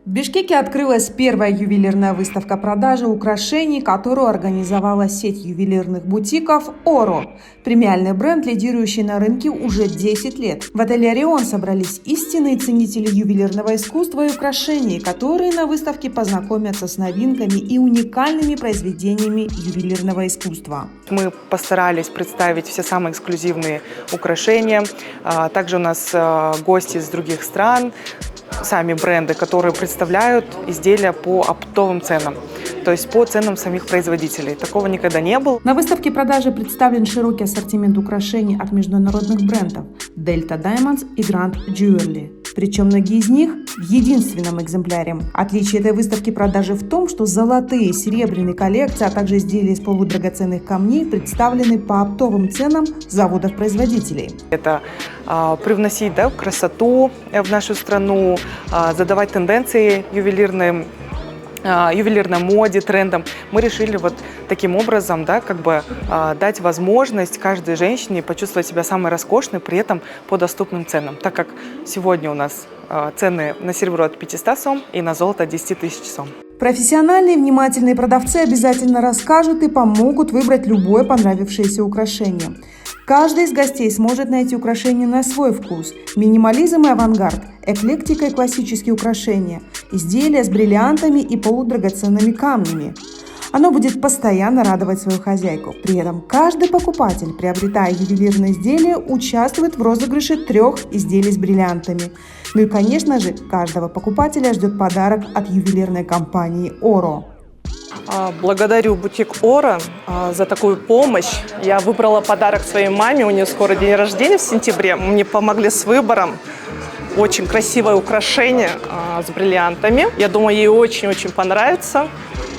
В Бишкеке открылась первая ювелирная выставка продажи украшений, которую организовала сеть ювелирных бутиков «Оро». Премиальный бренд, лидирующий на рынке уже 10 лет. В отеле «Орион» собрались истинные ценители ювелирного искусства и украшений, которые на выставке познакомятся с новинками и уникальными произведениями ювелирного искусства. Мы постарались представить все самые эксклюзивные украшения. Также у нас гости из других стран, сами бренды, которые представляют изделия по оптовым ценам, то есть по ценам самих производителей. Такого никогда не было. На выставке продажи представлен широкий ассортимент украшений от международных брендов Delta Diamonds и Grand Jewelry. Причем многие из них в единственном экземпляре. Отличие этой выставки продажи в том, что золотые, серебряные коллекции, а также изделия из полудрагоценных камней представлены по оптовым ценам заводов-производителей. Это привносить красоту в нашу страну, задавать тенденции ювелирной моде, трендам. Мы решили вот таким образом дать возможность каждой женщине почувствовать себя самой роскошной, при этом по доступным ценам, так как сегодня у нас цены на серебро от 500 сом и на золото от 10 тысяч сом. Профессиональные внимательные продавцы обязательно расскажут и помогут выбрать любое понравившееся украшение. Каждый из гостей сможет найти украшение на свой вкус. Минимализм и авангард, эклектика и классические украшения, изделия с бриллиантами и полудрагоценными камнями. Оно будет постоянно радовать свою хозяйку. При этом каждый покупатель, приобретая ювелирное изделие, участвует в розыгрыше 3 изделий с бриллиантами. Ну и, конечно же, каждого покупателя ждет подарок от ювелирной компании «Оро». Благодарю бутик «Оро» за такую помощь. Я выбрала подарок своей маме, у нее скоро день рождения в сентябре. Мне помогли с выбором. Очень красивое украшение с бриллиантами. Я думаю, ей очень-очень понравится,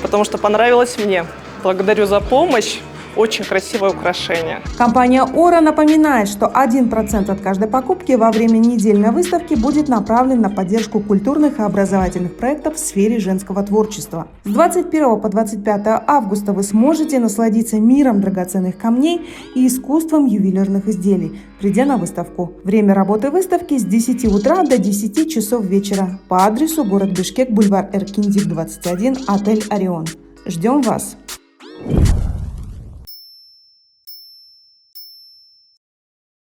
потому что понравилось мне. Благодарю за помощь. Очень красивое украшение. Компания «Оро» напоминает, что 1% от каждой покупки во время недельной выставки будет направлен на поддержку культурных и образовательных проектов в сфере женского творчества. С 21 по 25 августа вы сможете насладиться миром драгоценных камней и искусством ювелирных изделий, придя на выставку. Время работы выставки с 10 утра до 10 часов вечера по адресу город Бишкек, бульвар Эркиндик, 21, отель «Орион». Ждем вас!